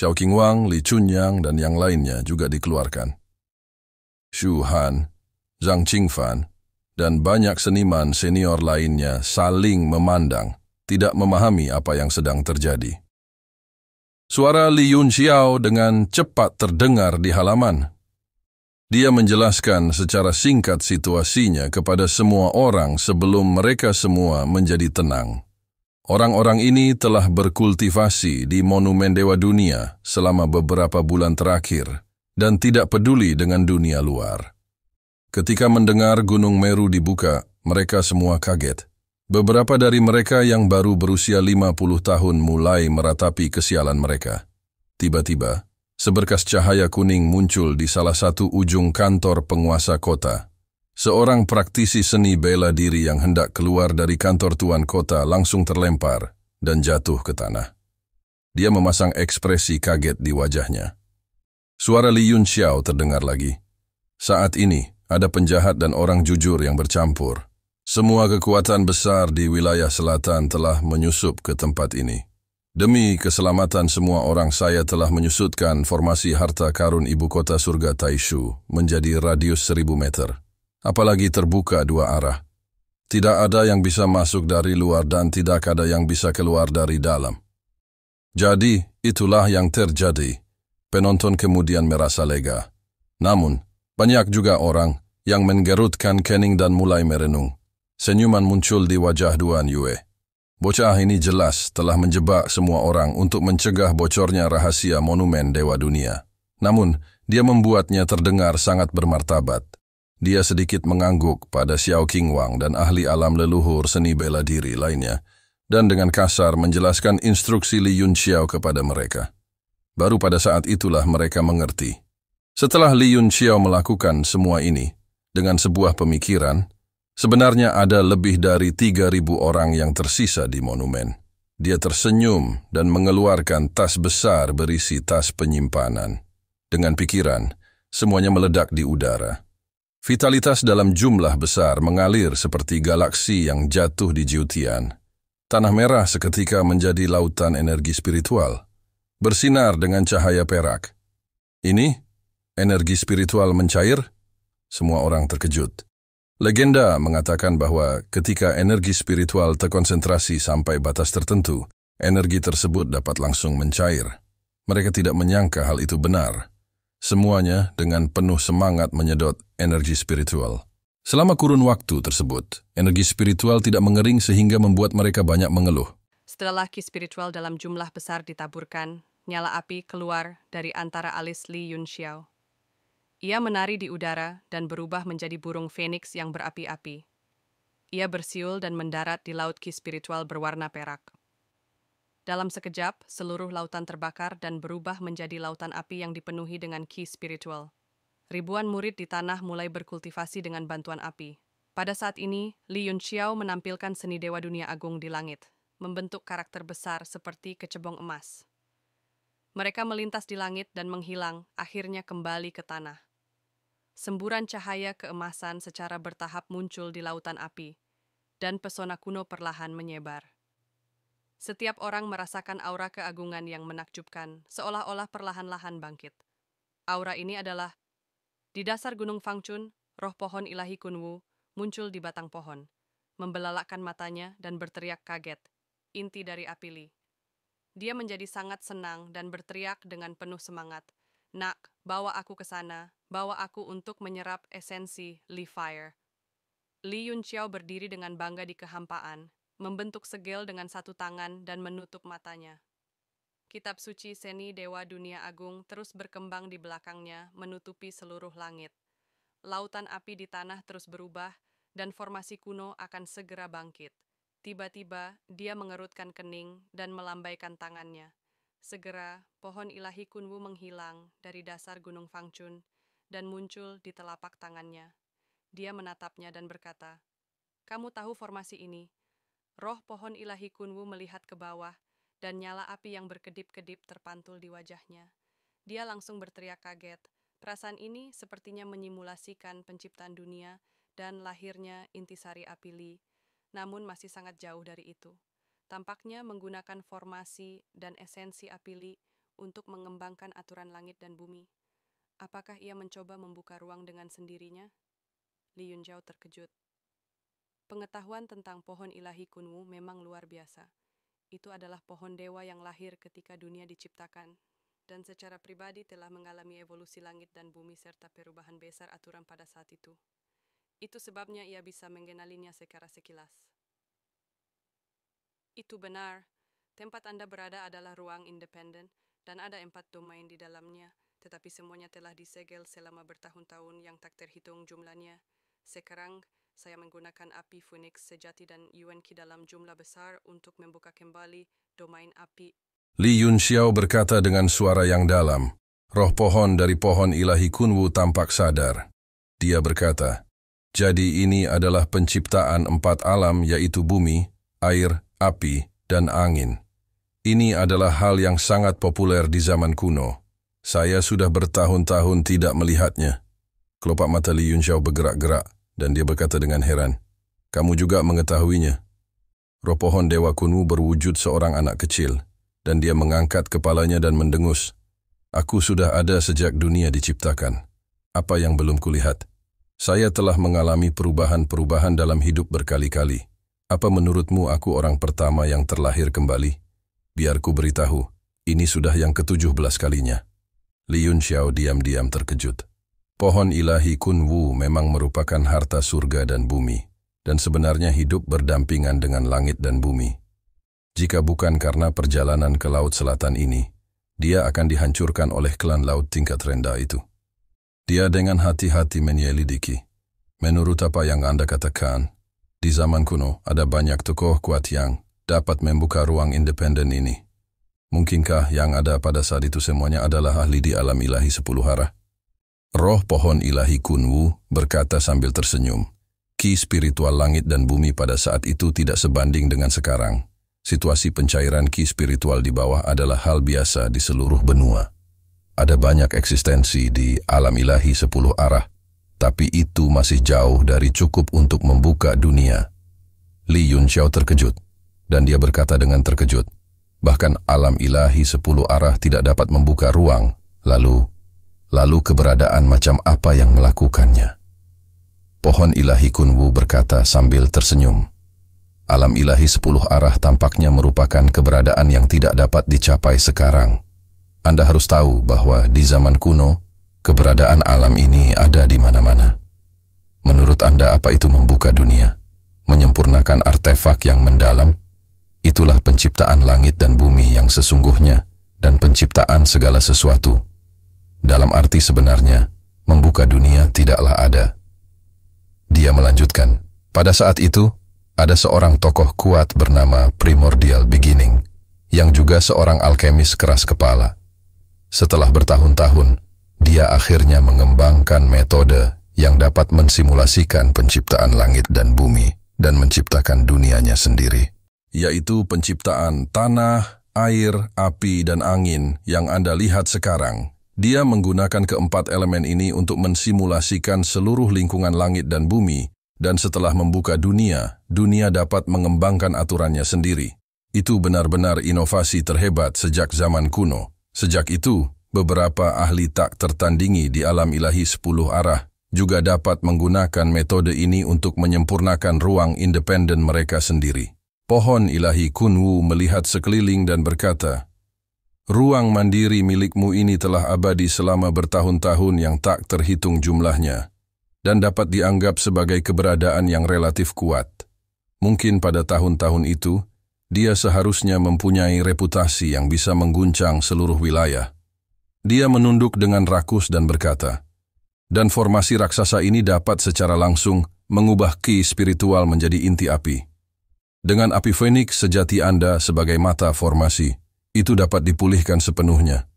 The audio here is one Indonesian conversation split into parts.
Xiao Qingwang, Li Chunyang, dan yang lainnya juga dikeluarkan. Xu Han, Zhang Qingfan, dan banyak seniman senior lainnya saling memandang, tidak memahami apa yang sedang terjadi. Suara Li Yunxiao dengan cepat terdengar di halaman. Dia menjelaskan secara singkat situasinya kepada semua orang sebelum mereka semua menjadi tenang. Orang-orang ini telah berkultivasi di Monumen Dewa Dunia selama beberapa bulan terakhir dan tidak peduli dengan dunia luar. Ketika mendengar Gunung Meru dibuka, mereka semua kaget. Beberapa dari mereka yang baru berusia 50 tahun mulai meratapi kesialan mereka. Tiba-tiba, seberkas cahaya kuning muncul di salah satu ujung kantor penguasa kota. Seorang praktisi seni bela diri yang hendak keluar dari kantor tuan kota langsung terlempar dan jatuh ke tanah. Dia memasang ekspresi kaget di wajahnya. Suara Li Yunxiao terdengar lagi. Saat ini, ada penjahat dan orang jujur yang bercampur. Semua kekuatan besar di wilayah selatan telah menyusup ke tempat ini. Demi keselamatan semua orang, saya telah menyusutkan formasi harta karun ibu kota surga Taishu menjadi radius 1000 meter. Apalagi terbuka dua arah. Tidak ada yang bisa masuk dari luar dan tidak ada yang bisa keluar dari dalam. Jadi, itulah yang terjadi. Penonton kemudian merasa lega. Namun, banyak juga orang yang menggerutkan kening dan mulai merenung. Senyuman muncul di wajah Duan Yue. Bocah ini jelas telah menjebak semua orang untuk mencegah bocornya rahasia Monumen Dewa Dunia. Namun, dia membuatnya terdengar sangat bermartabat. Dia sedikit mengangguk pada Xiao Qingwang dan ahli alam leluhur seni bela diri lainnya, dan dengan kasar menjelaskan instruksi Li Yunxiao kepada mereka. Baru pada saat itulah mereka mengerti. Setelah Li Yunxiao melakukan semua ini, dengan sebuah pemikiran, sebenarnya ada lebih dari 3.000 orang yang tersisa di monumen. Dia tersenyum dan mengeluarkan tas besar berisi tas penyimpanan. Dengan pikiran, semuanya meledak di udara. Vitalitas dalam jumlah besar mengalir seperti galaksi yang jatuh di Jiutian. Tanah merah seketika menjadi lautan energi spiritual, bersinar dengan cahaya perak. Ini, energi spiritual mencair? Semua orang terkejut. Legenda mengatakan bahwa ketika energi spiritual terkonsentrasi sampai batas tertentu, energi tersebut dapat langsung mencair. Mereka tidak menyangka hal itu benar. Semuanya dengan penuh semangat menyedot energi spiritual. Selama kurun waktu tersebut, energi spiritual tidak mengering sehingga membuat mereka banyak mengeluh. Setelah ki spiritual dalam jumlah besar ditaburkan, nyala api keluar dari antara alis Li Yunxiao. Ia menari di udara dan berubah menjadi burung phoenix yang berapi-api. Ia bersiul dan mendarat di laut ki spiritual berwarna perak. Dalam sekejap, seluruh lautan terbakar dan berubah menjadi lautan api yang dipenuhi dengan ki spiritual. Ribuan murid di tanah mulai berkultivasi dengan bantuan api. Pada saat ini, Li Yunxiao menampilkan seni Dewa Dunia Agung di langit, membentuk karakter besar seperti kecebong emas. Mereka melintas di langit dan menghilang, akhirnya kembali ke tanah. Semburan cahaya keemasan secara bertahap muncul di lautan api, dan pesona kuno perlahan menyebar. Setiap orang merasakan aura keagungan yang menakjubkan, seolah-olah perlahan-lahan bangkit. Aura ini adalah, di dasar Gunung Fangchun, roh pohon ilahi Kunwu muncul di batang pohon, membelalakkan matanya dan berteriak kaget, inti dari api Li. Dia menjadi sangat senang dan berteriak dengan penuh semangat, "Nak, bawa aku ke sana, bawa aku untuk menyerap esensi Li Fire." Li Yunxiao berdiri dengan bangga di kehampaan, membentuk segel dengan satu tangan dan menutup matanya. Kitab suci seni Dewa Dunia Agung terus berkembang di belakangnya, menutupi seluruh langit. Lautan api di tanah terus berubah, dan formasi kuno akan segera bangkit. Tiba-tiba, dia mengerutkan kening dan melambaikan tangannya. Segera, pohon ilahi Kunwu menghilang dari dasar Gunung Fangchun dan muncul di telapak tangannya. Dia menatapnya dan berkata, "Kamu tahu formasi ini?" Roh pohon ilahi Kunwu melihat ke bawah, dan nyala api yang berkedip-kedip terpantul di wajahnya. Dia langsung berteriak kaget. Perasaan ini sepertinya menyimulasikan penciptaan dunia dan lahirnya intisari api Li, namun masih sangat jauh dari itu. Tampaknya menggunakan formasi dan esensi api Li untuk mengembangkan aturan langit dan bumi. Apakah ia mencoba membuka ruang dengan sendirinya? Li Yunxiao terkejut. Pengetahuan tentang pohon ilahi Kunwu memang luar biasa. Itu adalah pohon dewa yang lahir ketika dunia diciptakan, dan secara pribadi telah mengalami evolusi langit dan bumi serta perubahan besar aturan pada saat itu. Itu sebabnya ia bisa mengenalinya secara sekilas. Itu benar. Tempat Anda berada adalah ruang independen, dan ada 4 domain di dalamnya, tetapi semuanya telah disegel selama bertahun-tahun yang tak terhitung jumlahnya. Sekarang, saya menggunakan api Phoenix sejati dan Yuan Qi dalam jumlah besar untuk membuka kembali domain api. Li Yunxiao berkata dengan suara yang dalam. Roh pohon dari pohon ilahi Kunwu tampak sadar. Dia berkata, jadi ini adalah penciptaan 4 alam yaitu bumi, air, api, dan angin. Ini adalah hal yang sangat populer di zaman kuno. Saya sudah bertahun-tahun tidak melihatnya. Kelopak mata Li Yunxiao bergerak-gerak, dan dia berkata dengan heran, kamu juga mengetahuinya. Roh pohon Dewa Kunwu berwujud seorang anak kecil, dan dia mengangkat kepalanya dan mendengus. Aku sudah ada sejak dunia diciptakan. Apa yang belum kulihat? Saya telah mengalami perubahan-perubahan dalam hidup berkali-kali. Apa menurutmu aku orang pertama yang terlahir kembali? Biar ku beritahu, ini sudah yang ke-17 kalinya. Li Yunxiao diam-diam terkejut. Pohon ilahi Kunwu memang merupakan harta surga dan bumi, dan sebenarnya hidup berdampingan dengan langit dan bumi. Jika bukan karena perjalanan ke Laut Selatan ini, dia akan dihancurkan oleh klan laut tingkat rendah itu. Dia dengan hati-hati menyelidiki. Menurut apa yang Anda katakan, di zaman kuno ada banyak tokoh kuat yang dapat membuka ruang independen ini. Mungkinkah yang ada pada saat itu semuanya adalah ahli di alam ilahi 10 arah? Roh pohon ilahi Kunwu berkata sambil tersenyum. Ki spiritual langit dan bumi pada saat itu tidak sebanding dengan sekarang. Situasi pencairan ki spiritual di bawah adalah hal biasa di seluruh benua. Ada banyak eksistensi di alam ilahi 10 arah, tapi itu masih jauh dari cukup untuk membuka dunia. Li Yunxiao terkejut, dan dia berkata dengan terkejut, bahkan alam ilahi 10 arah tidak dapat membuka ruang, lalu keberadaan macam apa yang melakukannya? Pohon ilahi Kunwu berkata sambil tersenyum. Alam ilahi 10 arah tampaknya merupakan keberadaan yang tidak dapat dicapai sekarang. Anda harus tahu bahwa di zaman kuno, keberadaan alam ini ada di mana-mana. Menurut Anda apa itu membuka dunia? Menyempurnakan artefak yang mendalam? Itulah penciptaan langit dan bumi yang sesungguhnya dan penciptaan segala sesuatu. Dalam arti sebenarnya, membuka dunia tidaklah ada. Dia melanjutkan, pada saat itu, ada seorang tokoh kuat bernama Primordial Beginning, yang juga seorang alkemis keras kepala. Setelah bertahun-tahun, dia akhirnya mengembangkan metode yang dapat mensimulasikan penciptaan langit dan bumi dan menciptakan dunianya sendiri. Yaitu penciptaan tanah, air, api, dan angin yang Anda lihat sekarang. Dia menggunakan keempat elemen ini untuk mensimulasikan seluruh lingkungan langit dan bumi, dan setelah membuka dunia, dunia dapat mengembangkan aturannya sendiri. Itu benar-benar inovasi terhebat sejak zaman kuno. Sejak itu, beberapa ahli tak tertandingi di alam ilahi 10 arah juga dapat menggunakan metode ini untuk menyempurnakan ruang independen mereka sendiri. Pohon ilahi Kunwu melihat sekeliling dan berkata, ruang mandiri milikmu ini telah abadi selama bertahun-tahun yang tak terhitung jumlahnya, dan dapat dianggap sebagai keberadaan yang relatif kuat. Mungkin pada tahun-tahun itu, dia seharusnya mempunyai reputasi yang bisa mengguncang seluruh wilayah. Dia menunduk dengan rakus dan berkata, dan formasi raksasa ini dapat secara langsung mengubah ki spiritual menjadi inti api. Dengan api Phoenix sejati Anda sebagai mata formasi, itu dapat dipulihkan sepenuhnya.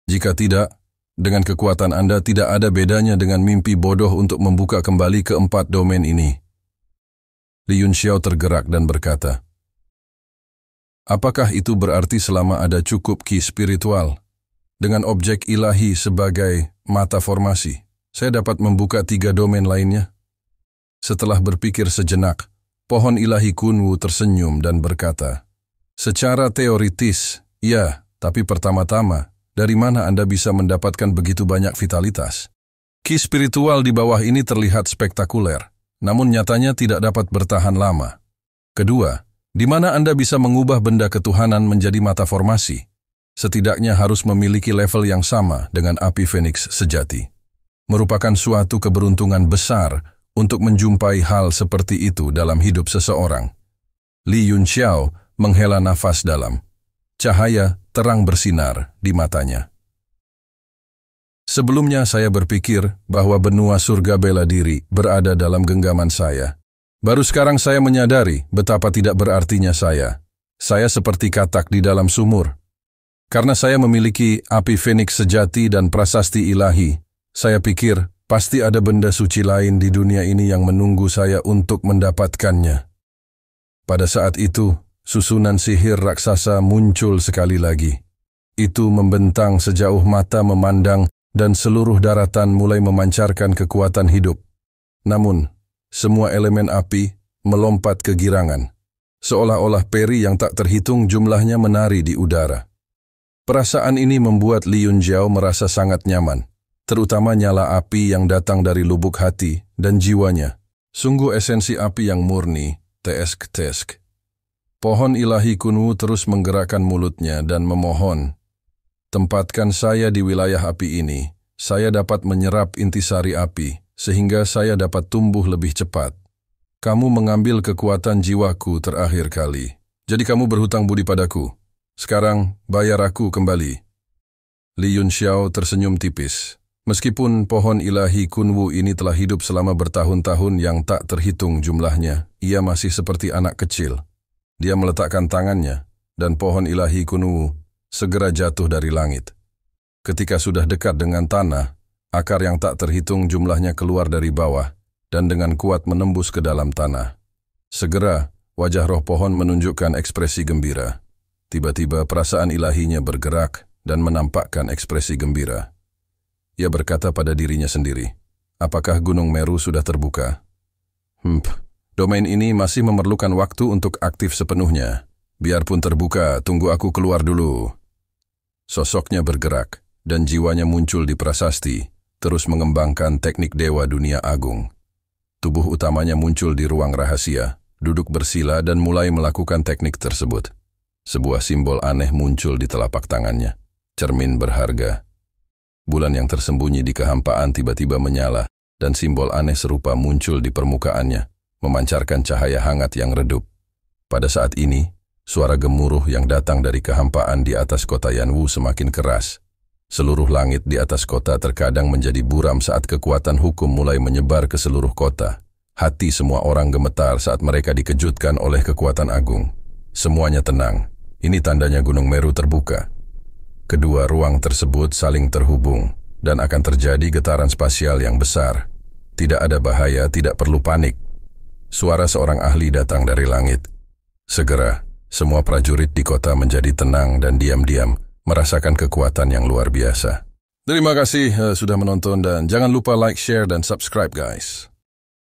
Jika tidak, dengan kekuatan Anda tidak ada bedanya dengan mimpi bodoh untuk membuka kembali keempat domain ini. Li Yunxiao tergerak dan berkata, apakah itu berarti selama ada cukup ki spiritual, dengan objek ilahi sebagai mata formasi, saya dapat membuka 3 domain lainnya? Setelah berpikir sejenak, pohon ilahi Kunwu tersenyum dan berkata, secara teoritis, ya, Tapi pertama-tama, dari mana Anda bisa mendapatkan begitu banyak vitalitas? Ki spiritual di bawah ini terlihat spektakuler, namun nyatanya tidak dapat bertahan lama. Kedua, di mana Anda bisa mengubah benda ketuhanan menjadi mata formasi? Setidaknya harus memiliki level yang sama dengan api Phoenix sejati. Merupakan suatu keberuntungan besar untuk menjumpai hal seperti itu dalam hidup seseorang. Li Yunxiao menghela nafas dalam. Cahaya terang bersinar di matanya. Sebelumnya saya berpikir bahwa benua surga bela diri berada dalam genggaman saya. Baru sekarang saya menyadari betapa tidak berartinya saya. Saya seperti katak di dalam sumur. Karena saya memiliki api Phoenix sejati dan prasasti ilahi, saya pikir pasti ada benda suci lain di dunia ini yang menunggu saya untuk mendapatkannya. Pada saat itu, susunan sihir raksasa muncul sekali lagi. Itu membentang sejauh mata memandang dan seluruh daratan mulai memancarkan kekuatan hidup. Namun, semua elemen api melompat ke girangan, seolah-olah peri yang tak terhitung jumlahnya menari di udara. Perasaan ini membuat Li Yunxiao merasa sangat nyaman, terutama nyala api yang datang dari lubuk hati dan jiwanya. Sungguh esensi api yang murni, tesk-tesk. Pohon ilahi Kunwu terus menggerakkan mulutnya dan memohon, "Tempatkan saya di wilayah api ini, saya dapat menyerap intisari api, sehingga saya dapat tumbuh lebih cepat. Kamu mengambil kekuatan jiwaku terakhir kali, jadi kamu berhutang budi padaku. Sekarang, bayar aku kembali." Li Yunxiao tersenyum tipis. Meskipun pohon ilahi Kunwu ini telah hidup selama bertahun-tahun yang tak terhitung jumlahnya, ia masih seperti anak kecil. Dia meletakkan tangannya, dan pohon ilahi Kunwu segera jatuh dari langit. Ketika sudah dekat dengan tanah, akar yang tak terhitung jumlahnya keluar dari bawah, dan dengan kuat menembus ke dalam tanah. Segera, wajah roh pohon menunjukkan ekspresi gembira. Tiba-tiba perasaan ilahinya bergerak dan menampakkan ekspresi gembira. Ia berkata pada dirinya sendiri, "Apakah Gunung Meru sudah terbuka? Domain ini masih memerlukan waktu untuk aktif sepenuhnya. Biarpun terbuka, tunggu aku keluar dulu." Sosoknya bergerak, dan jiwanya muncul di prasasti, terus mengembangkan teknik dewa dunia agung. Tubuh utamanya muncul di ruang rahasia, duduk bersila dan mulai melakukan teknik tersebut. Sebuah simbol aneh muncul di telapak tangannya, cermin berharga. Bulan yang tersembunyi di kehampaan tiba-tiba menyala, dan simbol aneh serupa muncul di permukaannya, memancarkan cahaya hangat yang redup. Pada saat ini, suara gemuruh yang datang dari kehampaan di atas kota Yanwu semakin keras. Seluruh langit di atas kota terkadang menjadi buram saat kekuatan hukum mulai menyebar ke seluruh kota. Hati semua orang gemetar saat mereka dikejutkan oleh kekuatan agung. Semuanya tenang. Ini tandanya Gunung Meru terbuka. Kedua ruang tersebut saling terhubung, dan akan terjadi getaran spasial yang besar. Tidak ada bahaya, tidak perlu panik. Suara seorang ahli datang dari langit. Segera, semua prajurit di kota menjadi tenang dan diam-diam, merasakan kekuatan yang luar biasa. Terima kasih sudah menonton dan jangan lupa like, share, dan subscribe guys.